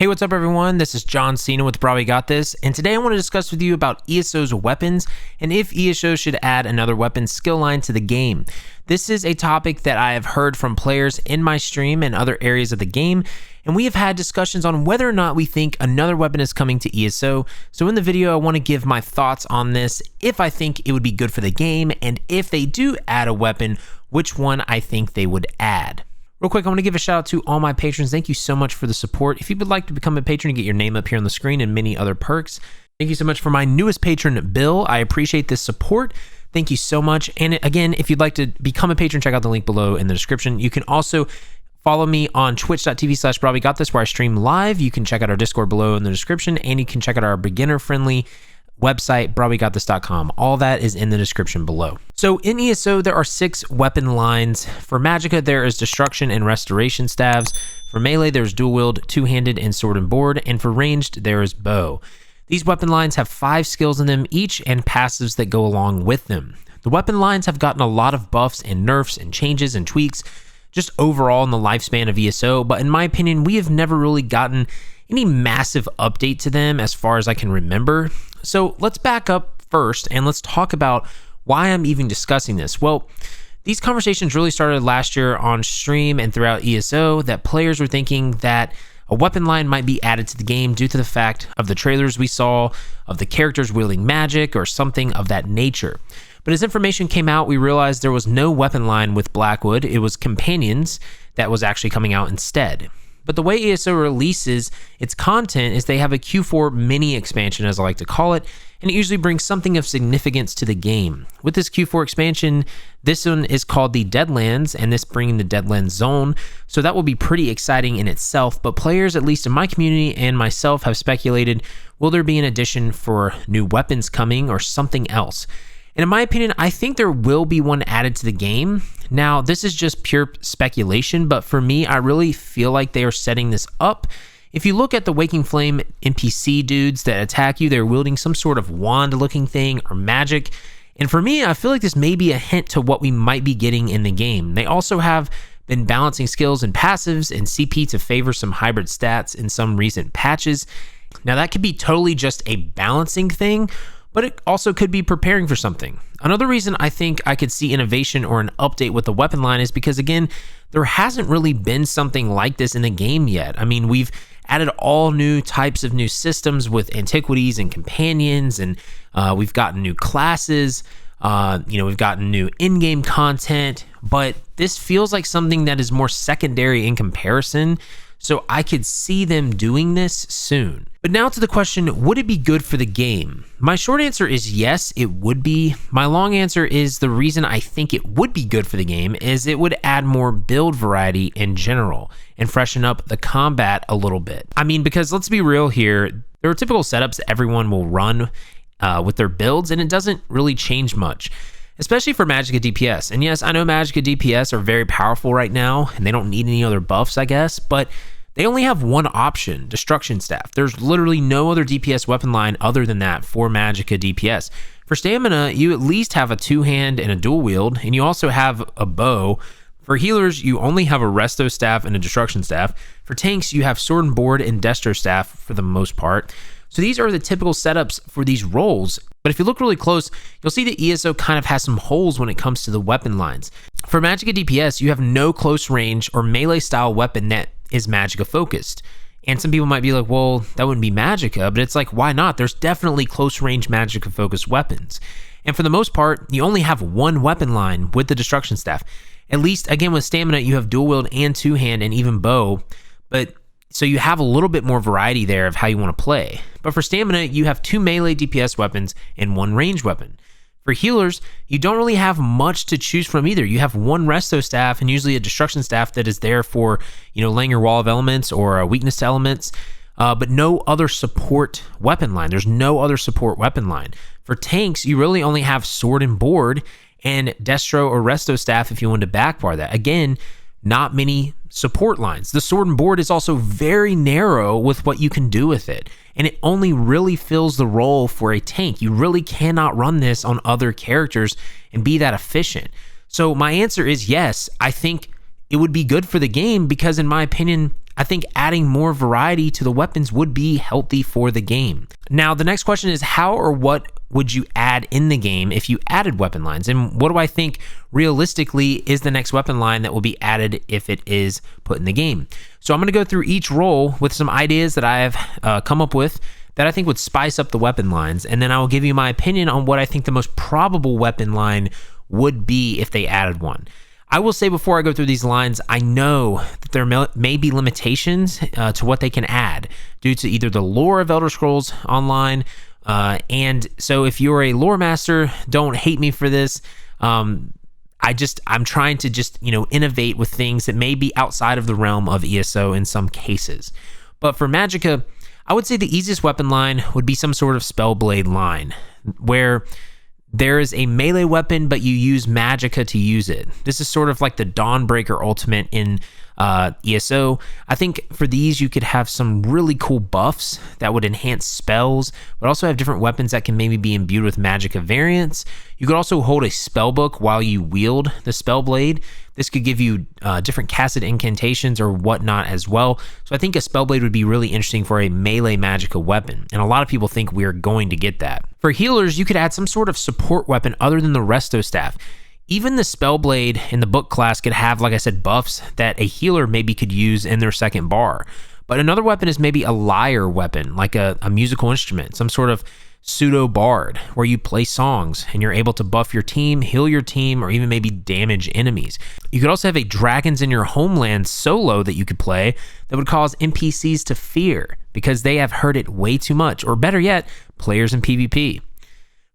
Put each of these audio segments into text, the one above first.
Hey, what's up everyone? This is John Cena with brahwegotthis, and today I want to discuss with you about ESO'S weapons and if ESO should add another weapon skill line to the game. This is a topic that I have heard from players in my stream and other areas of the game, and we have had discussions on whether or not we think another weapon is coming to ESO. So in the video, I want to give my thoughts on this, if I think it would be good for the game, and if they do add a weapon, which one I think they would add. Real quick, I want to give a shout out to all my patrons. Thank you so much for the support. If you would like to become a patron and get your name up here on the screen and many other perks, thank you so much for my newest patron, Bill. I appreciate this support. Thank you so much. And again, if you'd like to become a patron, check out the link below in the description. You can also follow me on twitch.tv/brahwegotthis where I stream live. You can check out our Discord below in the description, and you can check out our beginner-friendly website, brahwegotthis.com. All that is in the description below. So in ESO, there are 6 weapon lines. For Magicka, there is Destruction and Restoration staves. For Melee, there's Dual Wield, Two-Handed, and Sword and Board. And for Ranged, there is Bow. These weapon lines have 5 skills in them each and passives that go along with them. The weapon lines have gotten a lot of buffs and nerfs and changes and tweaks just overall in the lifespan of ESO, but in my opinion, we have never really gotten any massive update to them as far as I can remember. So let's back up first and let's talk about why I'm even discussing this. Well, these conversations really started last year on stream and throughout ESO that players were thinking that a weapon line might be added to the game due to the fact of the trailers we saw, of the characters wielding magic or something of that nature. But as information came out, we realized there was no weapon line with Blackwood. It was Companions that was actually coming out instead. But the way ESO releases its content is they have a Q4 mini expansion, as I like to call it, and it usually brings something of significance to the game. With this Q4 expansion, this one is called the Deadlands, and this bringing the Deadlands Zone, so that will be pretty exciting in itself, but players, at least in my community and myself, have speculated, will there be an addition for new weapons coming or something else? And in my opinion, I think there will be one added to the game. Now, this is just pure speculation, but for me, I really feel like they are setting this up. If you look at the Waking Flame NPC dudes that attack you, they're wielding some sort of wand-looking thing or magic. And for me, I feel like this may be a hint to what we might be getting in the game. They also have been balancing skills and passives and CP to favor some hybrid stats in some recent patches. Now, that could be totally just a balancing thing, but it also could be preparing for something. Another reason I think I could see innovation or an update with the weapon line is because, again, there hasn't really been something like this in the game yet. I mean, we've added all new types of new systems with antiquities and companions, and we've gotten new classes, we've gotten new in-game content, but this feels like something that is more secondary in comparison. So I could see them doing this soon. But now to the question, would it be good for the game? My short answer is yes, it would be. My long answer is the reason I think it would be good for the game is it would add more build variety in general and freshen up the combat a little bit. I mean, because let's be real here, there are typical setups that everyone will run with their builds, and it doesn't really change much, especially for Magicka DPS. And yes, I know Magicka DPS are very powerful right now, and they don't need any other buffs, I guess, but they only have one option, Destruction Staff. There's literally no other DPS weapon line other than that for Magicka DPS. For Stamina, you at least have a two-hand and a dual wield, and you also have a bow. For healers, you only have a Resto Staff and a Destruction Staff. For tanks, you have Sword and Board and Destro Staff for the most part. So these are the typical setups for these roles. But if you look really close, you'll see that ESO kind of has some holes when it comes to the weapon lines. For Magicka DPS, you have no close range or melee style weapon that is Magicka focused. And some people might be like, well, that wouldn't be Magicka, but it's like, why not? There's definitely close range Magicka focused weapons. And for the most part, you only have one weapon line with the Destruction Staff. At least, again, with Stamina, you have dual wield and two-hand and even bow. But so you have a little bit more variety there of how you want to play. But for Stamina, you have 2 melee DPS weapons and 1 ranged weapon. For healers, you don't really have much to choose from either. You have 1 Resto Staff and usually a Destruction Staff that is there for, laying your wall of elements or a weakness to elements, but no other support weapon line. There's no other support weapon line. For tanks, you really only have Sword and Board and Destro or Resto Staff if you want to backbar that. Again, not many support lines. The Sword and Board is also very narrow with what you can do with it, and it only really fills the role for a tank. You really cannot run this on other characters and be that efficient. So my answer is yes, I think it would be good for the game because in my opinion, I think adding more variety to the weapons would be healthy for the game. Now, the next question is how or what would you add in the game if you added weapon lines? And what do I think realistically is the next weapon line that will be added if it is put in the game? So I'm going to go through each role with some ideas that I have come up with that I think would spice up the weapon lines. And then I will give you my opinion on what I think the most probable weapon line would be if they added one. I will say before I go through these lines, I know that there may be limitations to what they can add due to either the lore of Elder Scrolls Online, and so if you're a lore master, don't hate me for this. I'm trying to just innovate with things that may be outside of the realm of ESO in some cases. But for Magicka, I would say the easiest weapon line would be some sort of Spellblade line, where there is a melee weapon, but you use Magicka to use it. This is sort of like the Dawnbreaker ultimate in ESO. I think for these, you could have some really cool buffs that would enhance spells, but also have different weapons that can maybe be imbued with Magicka variants. You could also hold a spellbook while you wield the Spellblade. This could give you different casted incantations or whatnot as well. So I think a Spellblade would be really interesting for a melee Magicka weapon, and a lot of people think we're going to get that. For healers, you could add some sort of support weapon other than the Resto Staff. Even the Spellblade in the book class could have, like I said, buffs that a healer maybe could use in their second bar. But another weapon is maybe a lyre weapon, like a musical instrument, some sort of pseudo bard where you play songs and you're able to buff your team, heal your team, or even maybe damage enemies. You could also have a Dragons in Your Homeland solo that you could play that would cause NPCs to fear because they have heard it way too much, or better yet, players in PvP.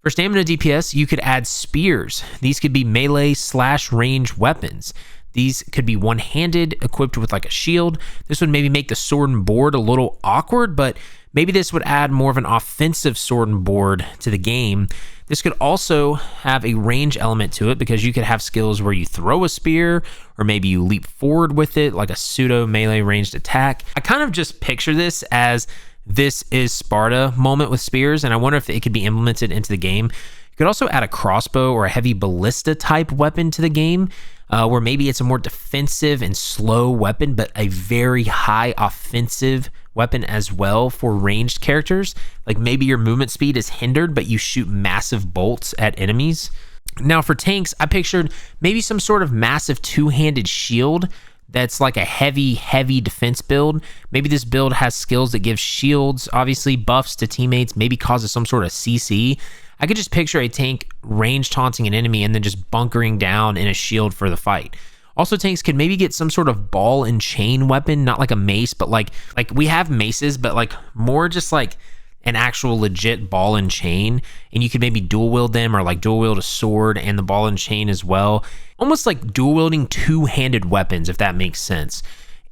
For stamina DPS, you could add spears. These could be melee/range weapons. These could be one-handed, equipped with like a shield. This would maybe make the sword and board a little awkward, but maybe this would add more of an offensive sword and board to the game. This could also have a range element to it because you could have skills where you throw a spear or maybe you leap forward with it, like a pseudo melee ranged attack. I kind of just picture this as this is Sparta moment with spears, and I wonder if it could be implemented into the game. You could also add a crossbow or a heavy ballista type weapon to the game, where maybe it's a more defensive and slow weapon, but a very high offensive weapon as well for ranged characters. Like maybe your movement speed is hindered, but you shoot massive bolts at enemies. Now for tanks, I pictured maybe some sort of massive two-handed shield that's like a heavy defense build. Maybe this build has skills that give shields, obviously buffs to teammates, maybe causes some sort of CC. I could just picture a tank range taunting an enemy and then just bunkering down in a shield for the fight. Also, tanks could maybe get some sort of ball and chain weapon, not like a mace, but like we have maces, but like more just like an actual legit ball and chain, and you could maybe dual wield them or like dual wield a sword and the ball and chain as well. Almost like dual wielding two-handed weapons, if that makes sense.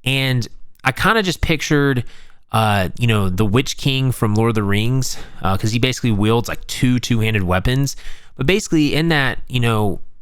And I kind of just pictured the Witch King from Lord of the Rings, because he basically wields like two-handed weapons. But basically in that,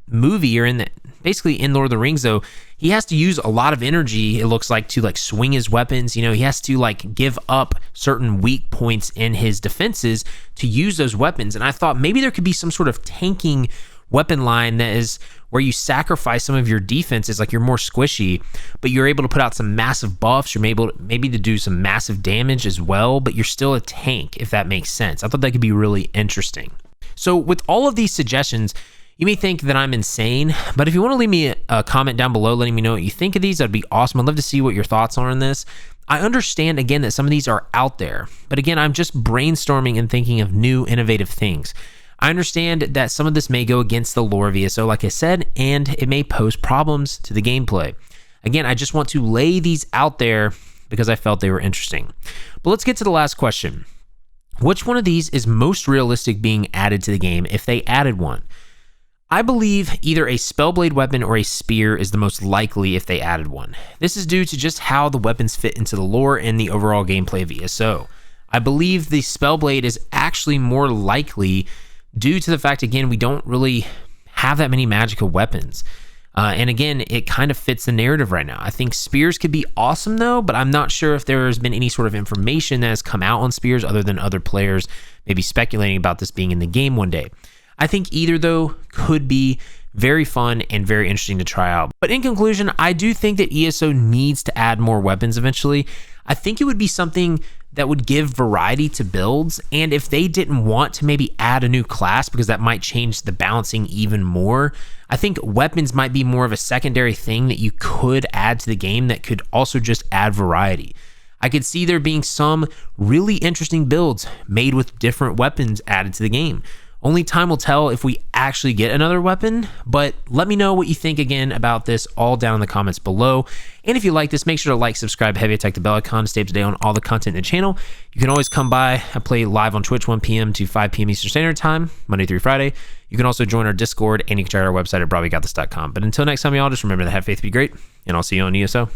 movie, or basically in Lord of the Rings though, he has to use a lot of energy, it looks like, to like swing his weapons. He has to like give up certain weak points in his defenses to use those weapons. And I thought maybe there could be some sort of tanking weapon line that is where you sacrifice some of your defenses, like you're more squishy, but you're able to put out some massive buffs. You're able to maybe to do some massive damage as well, but you're still a tank, if that makes sense. I thought that could be really interesting. So with all of these suggestions, you may think that I'm insane, but if you want to leave me a comment down below letting me know what you think of these, that'd be awesome. I'd love to see what your thoughts are on this. I understand, again, that some of these are out there, but again, I'm just brainstorming and thinking of new, innovative things. I understand that some of this may go against the lore of ESO, like I said, and it may pose problems to the gameplay. Again, I just want to lay these out there because I felt they were interesting. But let's get to the last question. Which one of these is most realistic being added to the game if they added one? I believe either a Spellblade weapon or a spear is the most likely if they added one. This is due to just how the weapons fit into the lore and the overall gameplay of ESO. I believe the Spellblade is actually more likely due to the fact, again, we don't really have that many Magicka weapons. And again, it kind of fits the narrative right now. I think spears could be awesome though, but I'm not sure if there's been any sort of information that has come out on spears other than other players maybe speculating about this being in the game one day. I think either, though, could be very fun and very interesting to try out. But in conclusion, I do think that ESO needs to add more weapons eventually. I think it would be something that would give variety to builds, and if they didn't want to maybe add a new class because that might change the balancing even more, I think weapons might be more of a secondary thing that you could add to the game that could also just add variety. I could see there being some really interesting builds made with different weapons added to the game. Only time will tell if we actually get another weapon, but let me know what you think again about this all down in the comments below. And if you like this, make sure to like, subscribe, heavy attack the bell icon to stay up to date on all the content in the channel. You can always come by. I play live on Twitch 1 p.m. to 5 p.m. Eastern Standard Time, Monday through Friday. You can also join our Discord, and you can check out our website at brahwegotthis.com. But until next time, y'all, just remember to have faith, be great, and I'll see you on ESO.